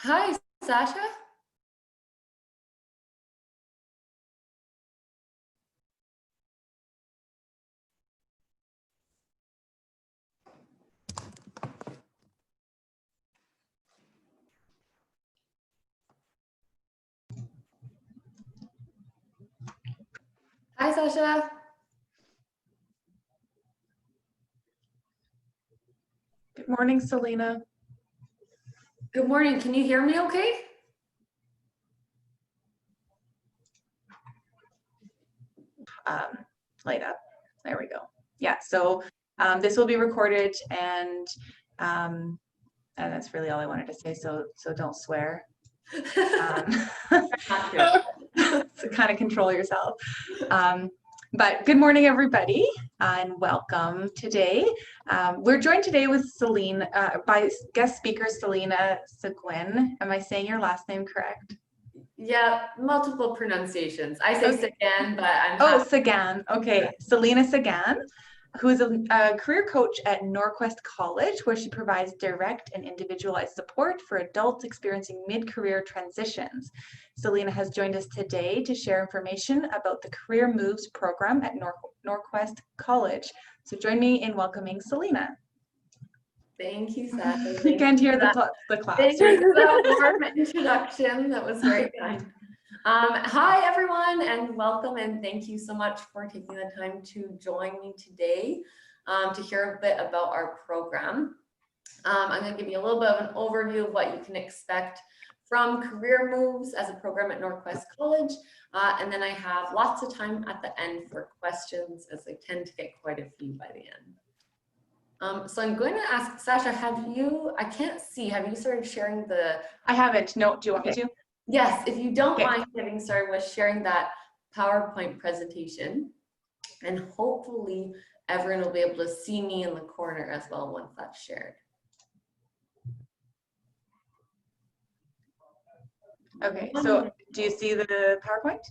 Hi, Sasha. Hi, Sasha. Good morning, Selena. Good morning. Can you hear me okay? Light up. There we go. Yeah, so this will be recorded and that's really all I wanted to say, so don't swear. So kind of control yourself. But good morning, everybody, and welcome today. We're joined today with by guest speaker Selena Seguin. Am I saying your last name correct? Yeah, multiple pronunciations. I say Sagan, but I'm Oh, Sagan. Okay, Selena Sagan, who is a career coach at Norquest College, where she provides direct and individualized support for adults experiencing mid-career transitions. Selena has joined us today to share information about the Career Moves program at Norquest College. So join me in welcoming Selena. Thank you, Sasha. You can't hear the claps. Thank you for that warm introduction. That was very kind. Hi, everyone, and welcome, and thank you so much for taking the time to join me today to hear a bit about our program. I'm going to give you a little bit of an overview of what you can expect from Career Moves as a program at Norquest College, and then I have lots of time at the end for questions, as I tend to get quite a few by the end. So I'm going to ask Sasha, I can't see, have you started sharing the... I haven't, no, do you want me to? Yes, if you don't mind getting started with sharing that PowerPoint presentation, and hopefully everyone will be able to see me in the corner as well once that's shared. Okay, so do you see the PowerPoint?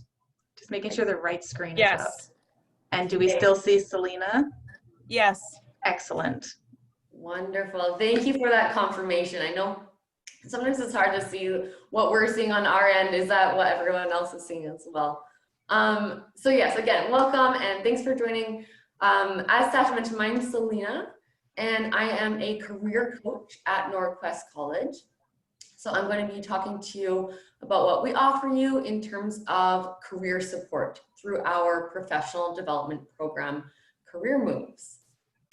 Just making sure the right screen is up. And do we still see Selena? Yes. Excellent. Wonderful. Thank you for that confirmation. I know sometimes it's hard to see what we're seeing on our end. Is that what everyone else is seeing as well? So yes, again, welcome and thanks for joining. As Sasha mentioned, my name is Selena and I am a career coach at Norquest College. So I'm going to be talking to you about what we offer you in terms of career support through our professional development program, Career Moves.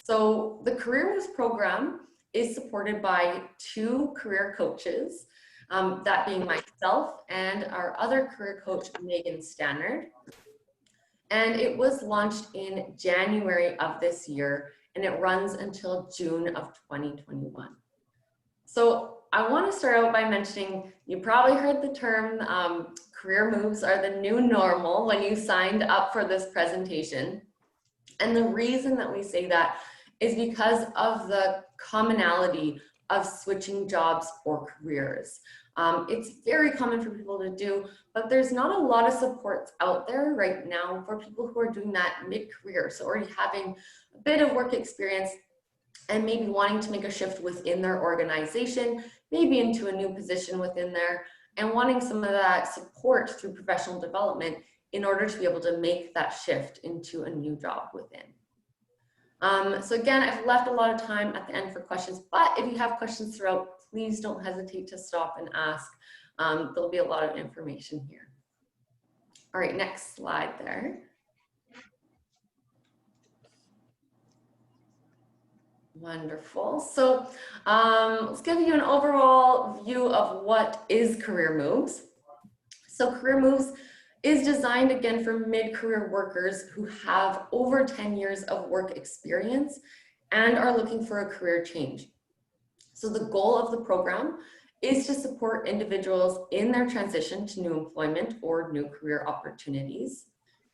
So the Career Moves program is supported by two career coaches, that being myself and our other career coach, Megan Stannard. And it was launched in January of this year, and it runs until June of 2021. So I want to start out by mentioning, you probably heard the term career moves are the new normal when you signed up for this presentation. And the reason that we say that is because of the commonality of switching jobs or careers. It's very common for people to do, but there's not a lot of supports out there right now for people who are doing that mid-career. So already having a bit of work experience and maybe wanting to make a shift within their organization, maybe into a new position within there, and wanting some of that support through professional development in order to be able to make that shift into a new job within. So again, I've left a lot of time at the end for questions, but if you have questions throughout, please don't hesitate to stop and ask. There'll be a lot of information here. All right, next slide there. Wonderful. So let's give you an overall view of what is Career Moves. So Career Moves is designed again for mid-career workers who have over 10 years of work experience and are looking for a career change. So the goal of the program is to support individuals in their transition to new employment or new career opportunities.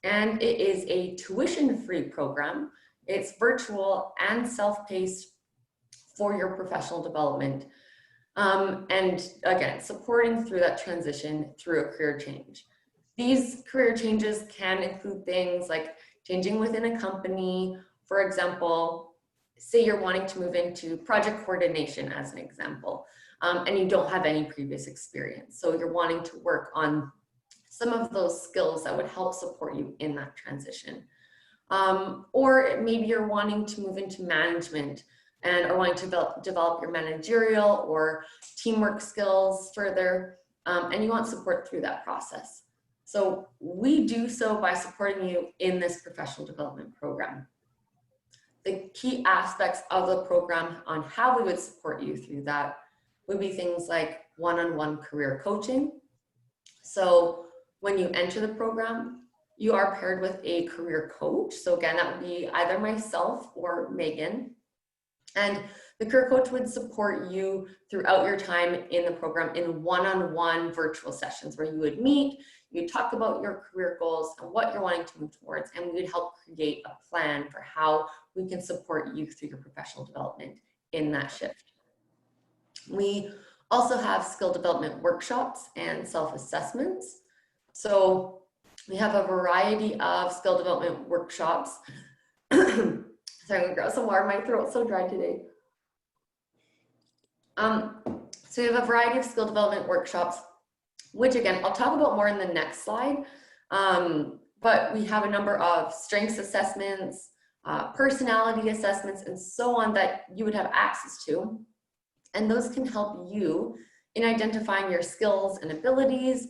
And it is a tuition-free program. It's virtual and self-paced for your professional development. And again, supporting through that transition through a career change. These career changes can include things like changing within a company. For example, say you're wanting to move into project coordination as an example. and you don't have any previous experience. So you're wanting to work on some of those skills that would help support you in that transition. Or maybe you're wanting to move into management and are wanting to develop your managerial or teamwork skills further, and you want support through that process. So we do so by supporting you in this professional development program. The key aspects of the program on how we would support you through that would be things like one-on-one career coaching. So when you enter the program, you are paired with a career coach. So again, that would be either myself or Megan. And the career coach would support you throughout your time in the program in one-on-one virtual sessions where you would meet, you'd talk about your career goals and what you're wanting to move towards, and we would help create a plan for how we can support you through your professional development in that shift. We also have skill development workshops and self-assessments. So we have a variety of skill development workshops. Sorry, I'm gonna grab some water, my throat's so dry today. So we have a variety of skill development workshops, which again, I'll talk about more in the next slide. But we have a number of strengths assessments, personality assessments, and so on that you would have access to. And those can help you in identifying your skills and abilities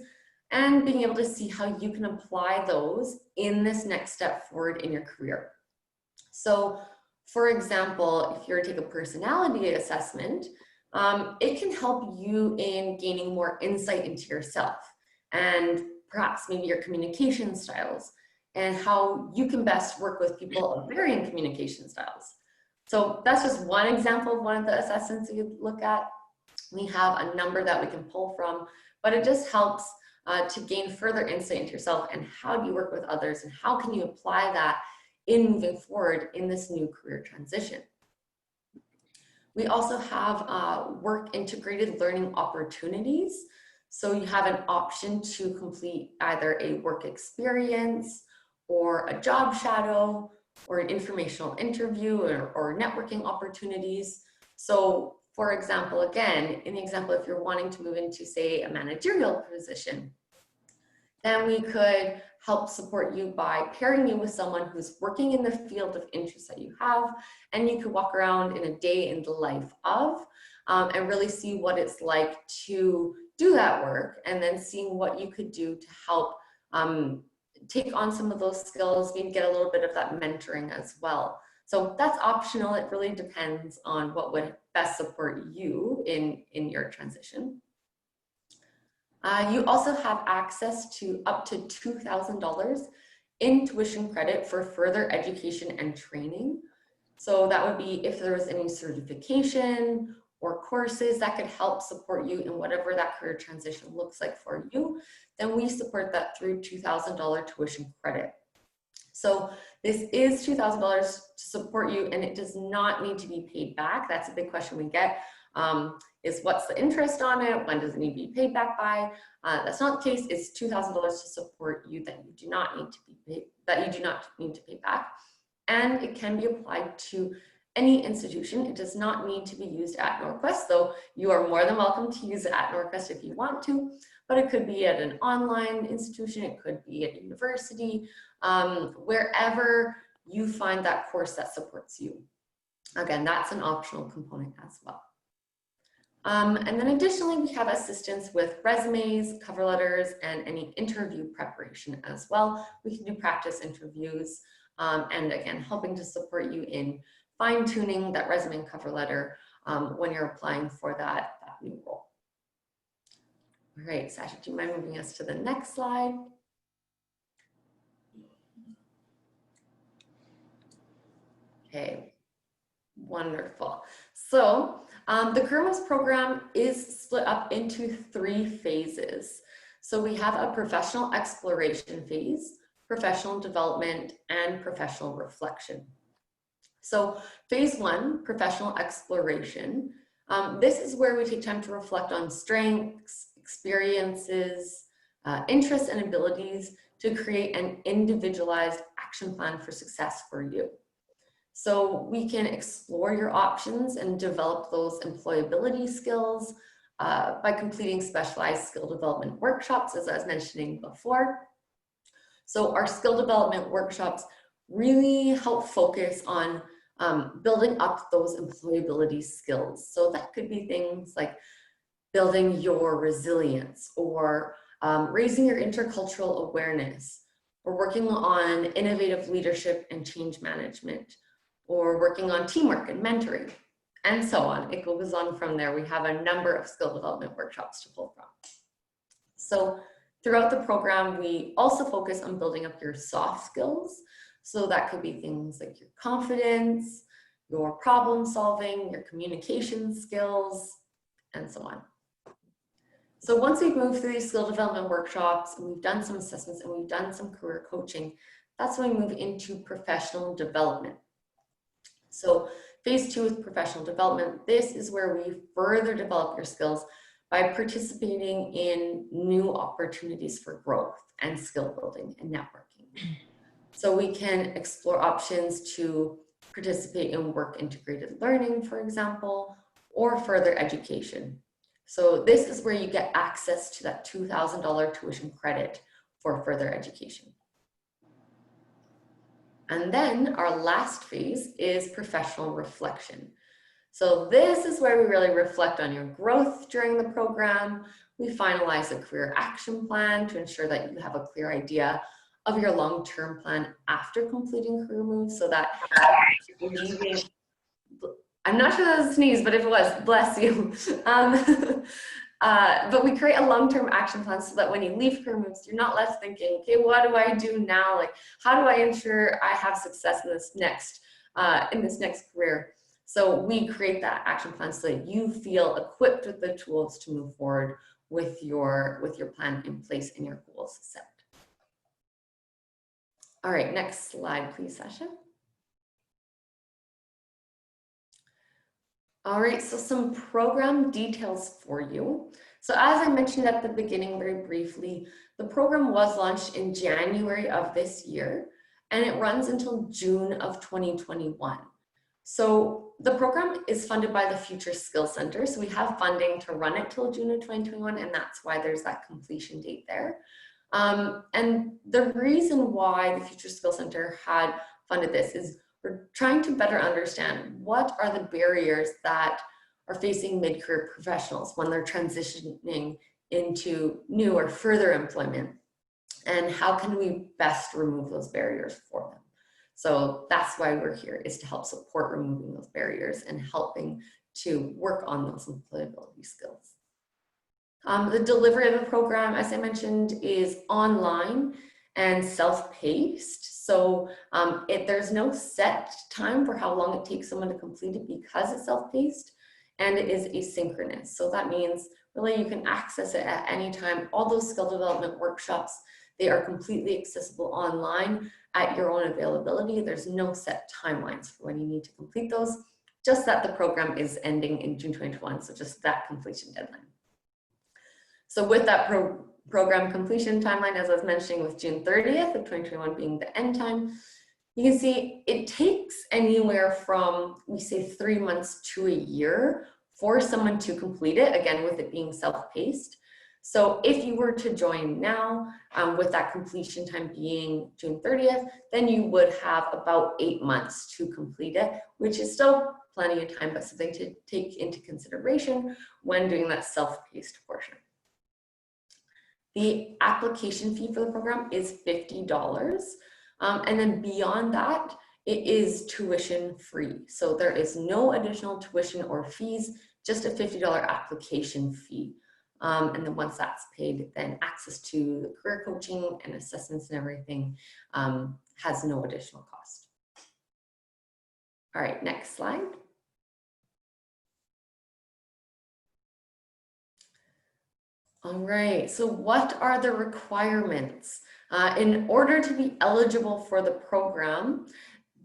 and being able to see how you can apply those in this next step forward in your career. So for example, if you're to take a personality assessment, it can help you in gaining more insight into yourself and perhaps maybe your communication styles and how you can best work with people of varying communication styles. So that's just one example of one of the assessments you look at. We have a number that we can pull from, but it just helps to gain further insight into yourself and how do you work with others and how can you apply that in moving forward in this new career transition. We also have work integrated learning opportunities. So you have an option to complete either a work experience or a job shadow or an informational interview or networking opportunities. So for example, again, in the example, if you're wanting to move into, say, a managerial position, then we could help support you by pairing you with someone who's working in the field of interest that you have, and you could walk around in a day in the life of, and really see what it's like to do that work, and then seeing what you could do to help take on some of those skills, maybe get a little bit of that mentoring as well. So that's optional. It really depends on what would best support you in your transition. You also have access to up to $2,000 in tuition credit for further education and training. So that would be if there was any certification or courses that could help support you in whatever that career transition looks like for you, then we support that through $2,000 tuition credit. So this is $2,000 to support you, and it does not need to be paid back. That's a big question we get. Is what's the interest on it? When does it need to be paid back by? That's not the case. It's $2,000 to support you that you do not need to be paid, that you do not need to pay back, and it can be applied to any institution. It does not need to be used at Norquest, though you are more than welcome to use it at Norquest if you want to. But it could be at an online institution. It could be at university, wherever you find that course that supports you. Again, that's an optional component as well. And then additionally, we have assistance with resumes, cover letters, and any interview preparation as well. We can do practice interviews, and again, helping to support you in fine-tuning that resume and cover letter when you're applying for that new role. All right, Sasha, do you mind moving us to the next slide? Okay, wonderful. So the Career Moves program is split up into 3 phases. So we have a professional exploration phase, professional development, and professional reflection. So phase 1, professional exploration. This is where we take time to reflect on strengths, experiences, interests, and abilities to create an individualized action plan for success for you. So we can explore your options and develop those employability skills, by completing specialized skill development workshops, as I was mentioning before. So our skill development workshops really help focus on building up those employability skills. So that could be things like building your resilience, or raising your intercultural awareness, or working on innovative leadership and change management, or working on teamwork and mentoring, and so on. It goes on from there. We have a number of skill development workshops to pull from. So throughout the program, we also focus on building up your soft skills. So that could be things like your confidence, your problem solving, your communication skills, and so on. So once we've moved through these skill development workshops, and we've done some assessments, and we've done some career coaching, that's when we move into professional development. So phase 2 is professional development. This is where we further develop your skills by participating in new opportunities for growth and skill building and networking. So we can explore options to participate in work integrated learning, for example, or further education. So this is where you get access to that $2,000 tuition credit for further education. And then our last phase is professional reflection. So this is where we really reflect on your growth during the program. We finalize a career action plan to ensure that you have a clear idea of your long-term plan after completing career moves, so that leaving, I'm not sure that was a sneeze, but if it was, bless you. But we create a long-term action plan so that when you leave career moves, you're not left thinking, okay, what do I do now? Like, how do I ensure I have success in this next career? So we create that action plan so that you feel equipped with the tools to move forward with your plan in place and your goals set. All right, next slide, please, Sasha. All right, so some program details for you. So as I mentioned at the beginning very briefly, the program was launched in January of this year, and it runs until June of 2021. So the program is funded by the Future Skills Center. So we have funding to run it till June of 2021, and that's why there's that completion date there. And the reason why the Future Skills Center had funded this is we're trying to better understand what are the barriers that are facing mid-career professionals when they're transitioning into new or further employment, and how can we best remove those barriers for them. So that's why we're here, is to help support removing those barriers and helping to work on those employability skills. The delivery of the program, as I mentioned, is online and self-paced. So there's no set time for how long it takes someone to complete it because it's self-paced, and it is asynchronous. So that means really you can access it at any time. All those skill development workshops, they are completely accessible online at your own availability. There's no set timelines for when you need to complete those, just that the program is ending in June 2021, so just that completion deadline. So with that program completion timeline, as I was mentioning, with June 30th of 2021 being the end time, you can see it takes anywhere from, we say, 3 months to a year for someone to complete it, again, with it being self-paced. So if you were to join now, with that completion time being June 30th, then you would have about 8 months to complete it, which is still plenty of time, but something to take into consideration when doing that self-paced portion. The application fee for the program is $50. And then beyond that, it is tuition free. So there is no additional tuition or fees, just a $50 application fee. And then once that's paid, then access to the career coaching and assessments and everything has no additional cost. All right, next slide. All right, so what are the requirements? In order to be eligible for the program,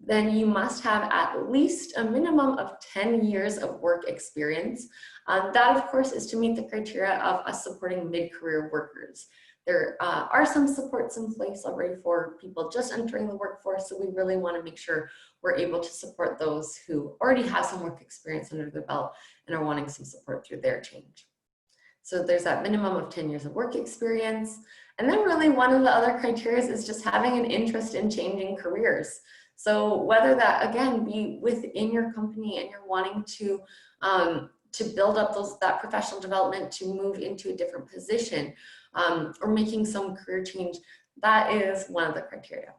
then you must have at least a minimum of 10 years of work experience. That, of course, is to meet the criteria of us supporting mid-career workers. There are some supports in place already for people just entering the workforce, so we really want to make sure we're able to support those who already have some work experience under their belt and are wanting some support through their change. So there's that minimum of 10 years of work experience. And then really one of the other criteria is just having an interest in changing careers. So whether that, again, be within your company and you're wanting to build up that professional development to move into a different position, or making some career change, that is one of the criteria.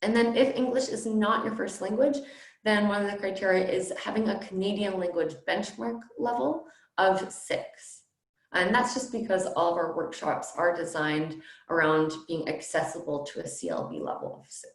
And then if English is not your first language, then one of the criteria is having a Canadian language benchmark level of 6. And that's just because all of our workshops are designed around being accessible to a CLB level of 6.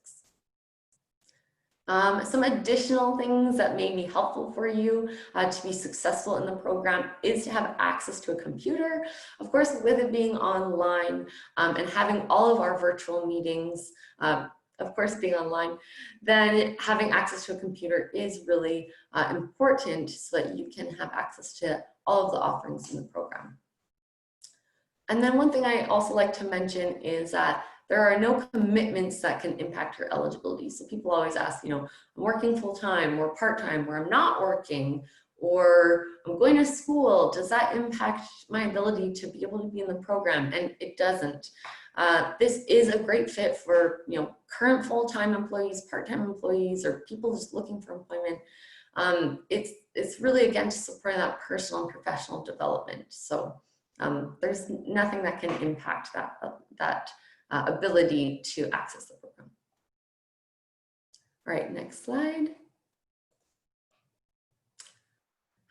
Some additional things that may be helpful for you to be successful in the program is to have access to a computer. Of course, with it being online and having all of our virtual meetings, of course, being online, then having access to a computer is really important so that you can have access to all of the offerings in the program. And then one thing I also like to mention is that there are no commitments that can impact your eligibility. So people always ask, you know, I'm working full-time or part-time, or I'm not working, or I'm going to school. Does that impact my ability to be able to be in the program? And it doesn't. This is a great fit for, you know, current full-time employees, part-time employees, or people just looking for employment. It's really, again, to support that personal and professional development. So there's nothing that can impact that ability to access the program. All right, next slide.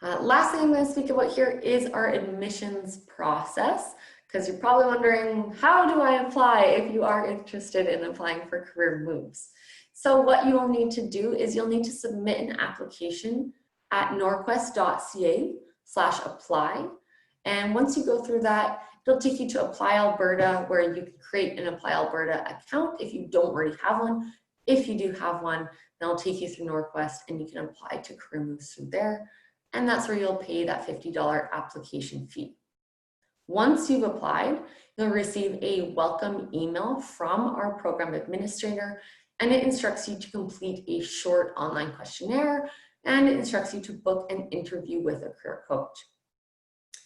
Last thing I'm going to speak about here is our admissions process, because you're probably wondering, how do I apply if you are interested in applying for career moves? So what you will need to do is you'll need to submit an application at norquest.ca/apply. And once you go through that, it'll take you to Apply Alberta, where you can create an Apply Alberta account if you don't already have one. If you do have one, then it'll take you through Norquest and you can apply to career moves through there. And that's where you'll pay that $50 application fee. Once you've applied, you'll receive a welcome email from our program administrator, and it instructs you to complete a short online questionnaire, and it instructs you to book an interview with a career coach.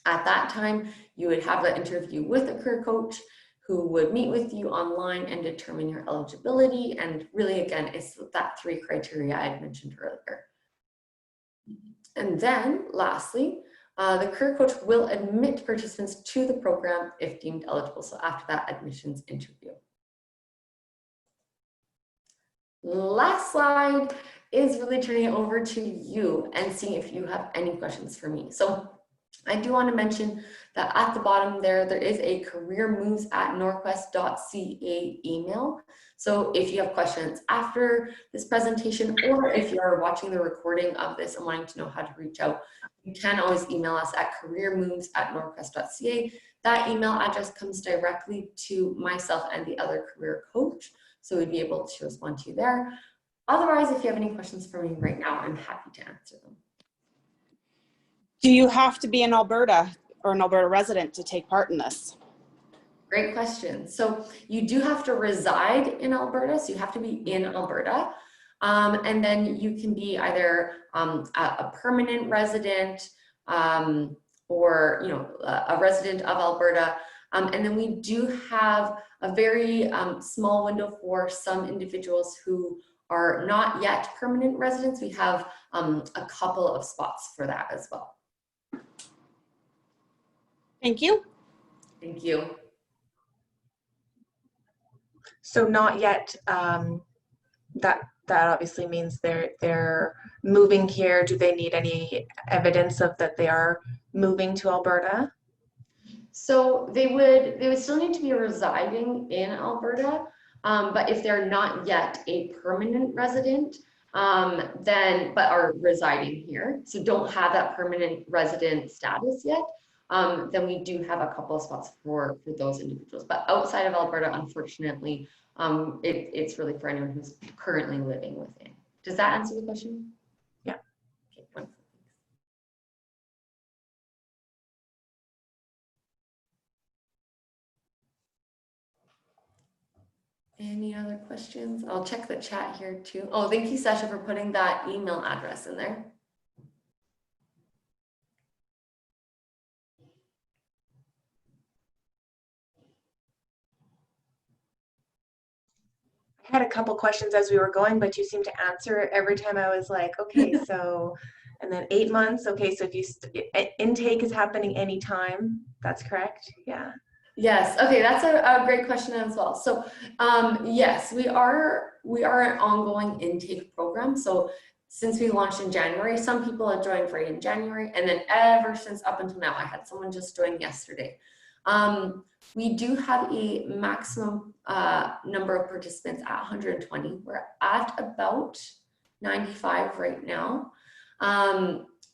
At that time, you would have an interview with a career coach who would meet with you online and determine your eligibility. And really, again, it's that 3 criteria I had mentioned earlier. And then lastly, the career coach will admit participants to the program if deemed eligible. So after that admissions interview. Last slide is really turning it over to you and seeing if you have any questions for me. So I do want to mention that at the bottom there is a careermoves@norquest.ca email. So if you have questions after this presentation, or if you're watching the recording of this and wanting to know how to reach out, you can always email us at careermoves@norquest.ca. That email address comes directly to myself and the other career coach, so we'd be able to respond to you there. Otherwise, if you have any questions for me right now, I'm happy to answer them. Do you have to be in Alberta or an Alberta resident to take part in this? Great question. So you do have to reside in Alberta, so you have to be in Alberta. And then you can be either a permanent resident or a resident of Alberta. And then we do have a very small window for some individuals who are not yet permanent residents. We have a couple of spots for that as well. Thank you. Thank you. So not yet, that obviously means they're moving here. Do they need any evidence of that they are moving to Alberta? So they would still need to be residing in Alberta, but if they're not yet a permanent resident, but are residing here, so don't have that permanent resident status yet, then we do have a couple of spots for those individuals. But outside of Alberta, unfortunately, it's really for anyone who's currently living within. Does that answer the question? Yeah. Okay, wonderful. Any other questions? I'll check the chat here too. Oh, thank you, Sasha, for putting that email address in there. had a couple questions as we were going, but you seemed to answer every time. I was like, okay, so, and then 8 months. Okay, so if you intake is happening anytime, that's correct. Yeah. Yes. Okay, that's a great question as well. So, yes, we are an ongoing intake program. So, since we launched in January, some people have joined right in January, and then ever since up until now, I had someone just join yesterday. We do have a maximum number of participants at 120. We're at about 95 right now,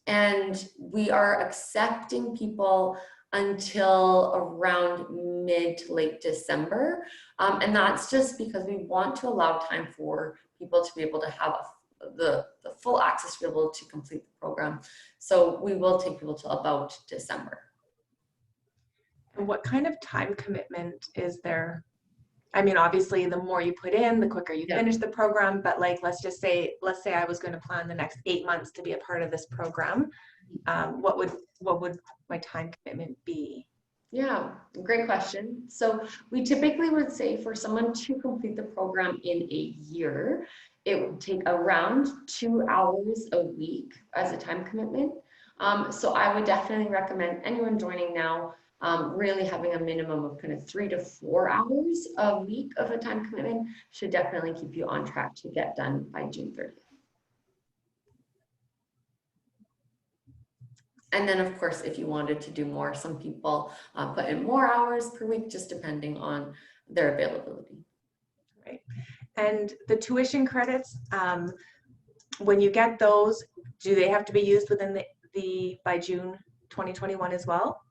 and we are accepting people until around mid to late December. And that's just because we want to allow time for people to be able to have the full access to be able to complete the program. So we will take people till about December. And what kind of time commitment is there? I mean, obviously, the more you put in, the quicker you finish the program. But like, let's say I was going to plan the next 8 months to be a part of this program. What would my time commitment be? Yeah, great question. So we typically would say for someone to complete the program in a year, it would take around 2 hours a week as a time commitment. So I would definitely recommend anyone joining now really having a minimum of kind of 3 to 4 hours a week of a time commitment should definitely keep you on track to get done by June 30th. And then, of course, if you wanted to do more, some people put in more hours per week, just depending on their availability. Right. And the tuition credits, when you get those, do they have to be used within the by June 2021 as well?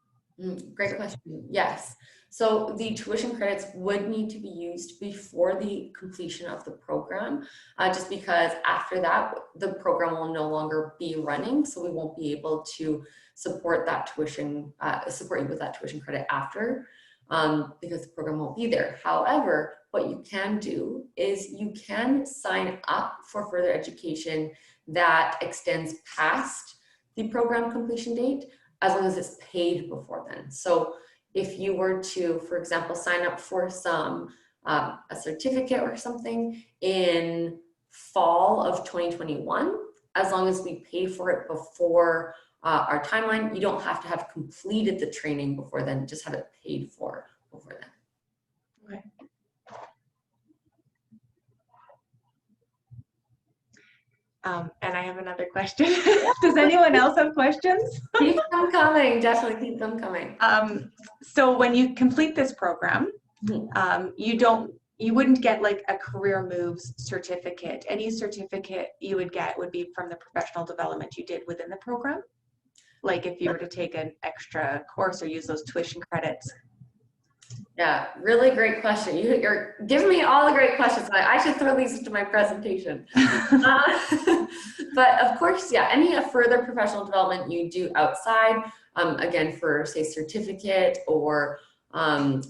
Great question. Yes. So the tuition credits would need to be used before the completion of the program, just because after that, the program will no longer be running. So we won't be able to support that tuition, support you with that tuition credit after, because the program won't be there. However, what you can do is you can sign up for further education that extends past the program completion date, as long as it's paid before then. So if you were to, for example, sign up for some a certificate or something in fall of 2021, as long as we pay for it before our timeline, you don't have to have completed the training before then, just have it paid for before then. Okay. And I have another question. Does anyone else have questions? Keep them coming, definitely keep them coming. So when you complete this program, you wouldn't get like a career moves certificate. Any certificate you would get would be from the professional development you did within the program. Like if you were to take an extra course or use those tuition credits. Yeah, really great question. You're giving me all the great questions. I should throw these into my presentation. But of course, yeah, any further professional development you do outside, again, for say certificate or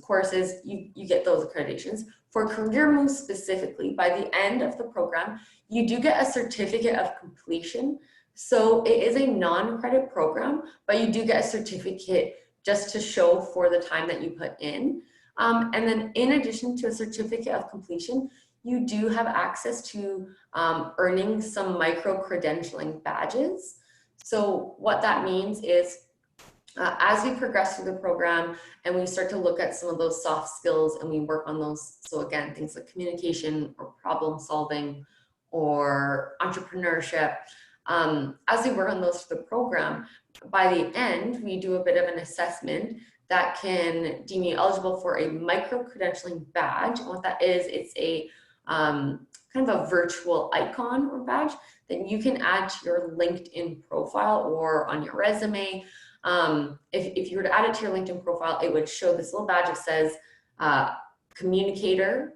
courses, you get those accreditations. For career moves specifically, by the end of the program, you do get a certificate of completion. So it is a non-credit program, but you do get a certificate just to show for the time that you put in. And then in addition to a certificate of completion, you do have access to earning some micro-credentialing badges. So what that means is as we progress through the program and we start to look at some of those soft skills and we work on those, so again, things like communication or problem solving or entrepreneurship, as we work on those for the program, by the end, we do a bit of an assessment that can deem you eligible for a micro-credentialing badge. And what that is, it's a kind of a virtual icon or badge that you can add to your LinkedIn profile or on your resume. If you were to add it to your LinkedIn profile, it would show this little badge that says communicator,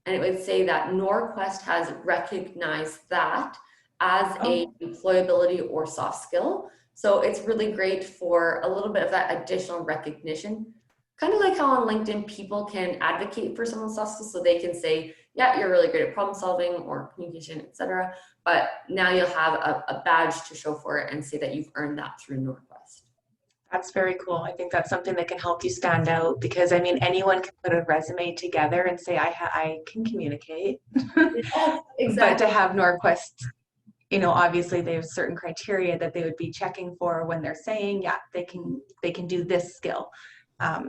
and it would say that Norquest has recognized that as a employability or soft skill. So it's really great for a little bit of that additional recognition. Kind of like how on LinkedIn, people can advocate for someone's soft skills, so they can say, yeah, you're really great at problem solving or communication, etc. But now you'll have a badge to show for it and say that you've earned that through Norquest. That's very cool. I think that's something that can help you stand out, because I mean, anyone can put a resume together and say, I can communicate. Yes, But to exactly. have Norquest, you know, obviously there's certain criteria that they would be checking for when they're saying, yeah, they can do this skill.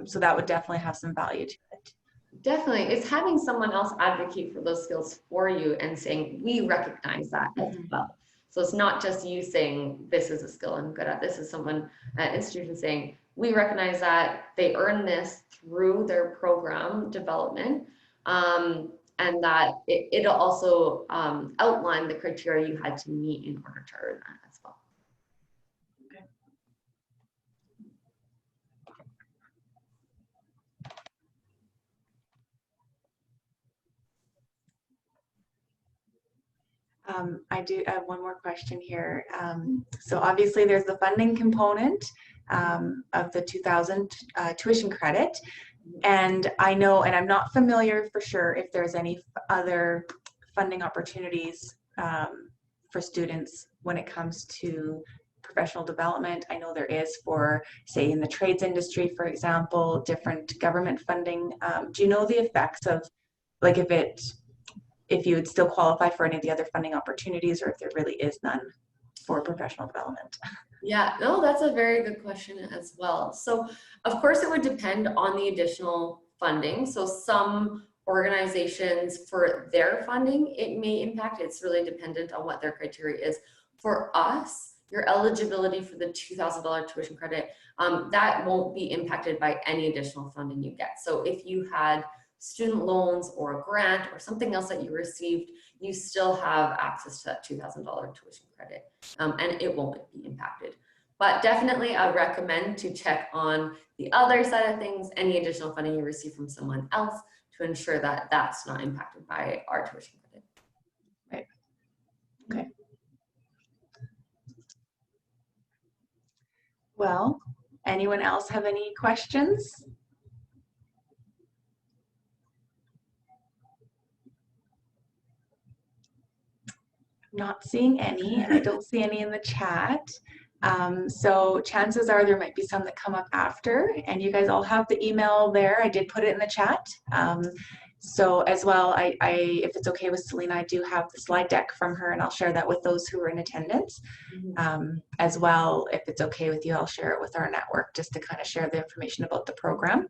So that would definitely have some value to it. Definitely. It's having someone else advocate for those skills for you and saying, we recognize that as well. So it's not just you saying, this is a skill I'm good at. This is someone at institution saying, we recognize that they earn this through their program development. And that it'll also outline the criteria you had to meet in order to earn that as well. I do have one more question here. So obviously there's the funding component of the 2,000 tuition credit. And I know, and I'm not familiar for sure if there's any other funding opportunities for students when it comes to professional development. I know there is for, say, in the trades industry, for example, different government funding. Do you know the effects of, like, if you would still qualify for any of the other funding opportunities, or if there really is none for professional development? Yeah, no, that's a very good question as well. So of course it would depend on the additional funding. So some organizations, for their funding, it may impact. It's really dependent on what their criteria is. For us, your eligibility for the $2,000 tuition credit, that won't be impacted by any additional funding you get. So if you had student loans or a grant or something else that you received, you still have access to that $2,000 tuition credit, and it won't be impacted. But definitely I recommend to check on the other side of things, any additional funding you receive from someone else, to ensure that that's not impacted by our tuition credit. Right. Okay. Well, anyone else have any questions? Not seeing any, and I don't see any in the chat. So chances are there might be some that come up after, and you guys all have the email there. I did put it in the chat. So as well, if it's okay with Selena, I do have the slide deck from her, and I'll share that with those who are in attendance. As well, if it's okay with you, I'll share it with our network just to kind of share the information about the program.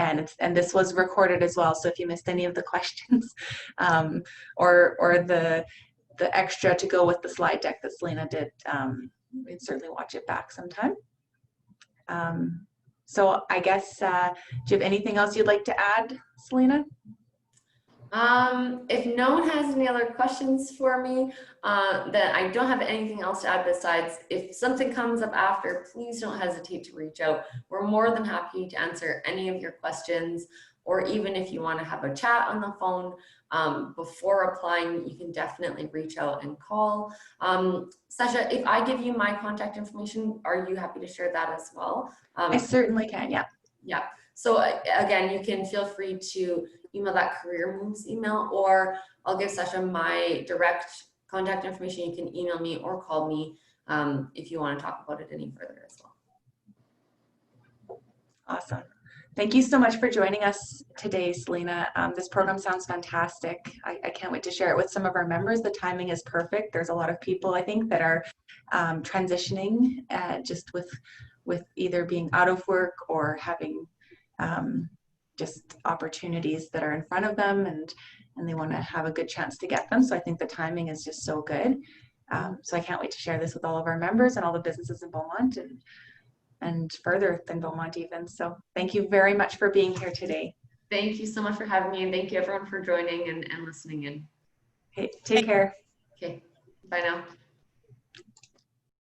And this was recorded as well, so if you missed any of the questions or the extra to go with the slide deck that Selena did, we'd certainly watch it back sometime. So I guess, do you have anything else you'd like to add, Selena? If no one has any other questions for me, then I don't have anything else to add besides, if something comes up after, please don't hesitate to reach out. We're more than happy to answer any of your questions, or even if you want to have a chat on the phone before applying, you can definitely reach out and call. Sasha, if I give you my contact information, are you happy to share that as well? I certainly can, yeah. Yeah. So again, you can feel free to email that career moves email, or I'll give Sasha my direct contact information. You can email me or call me if you want to talk about it any further as well. Awesome. Thank you so much for joining us today, Selena. This program sounds fantastic. I can't wait to share it with some of our members. The timing is perfect. There's a lot of people, I think, that are transitioning just with either being out of work or having just opportunities that are in front of them, and they want to have a good chance to get them. So I think the timing is just so good. So I can't wait to share this with all of our members and all the businesses in Beaumont and further than Beaumont even. So thank you very much for being here today. Thank you so much for having me, and thank you everyone for joining and listening in. Okay, take care. Okay, bye now.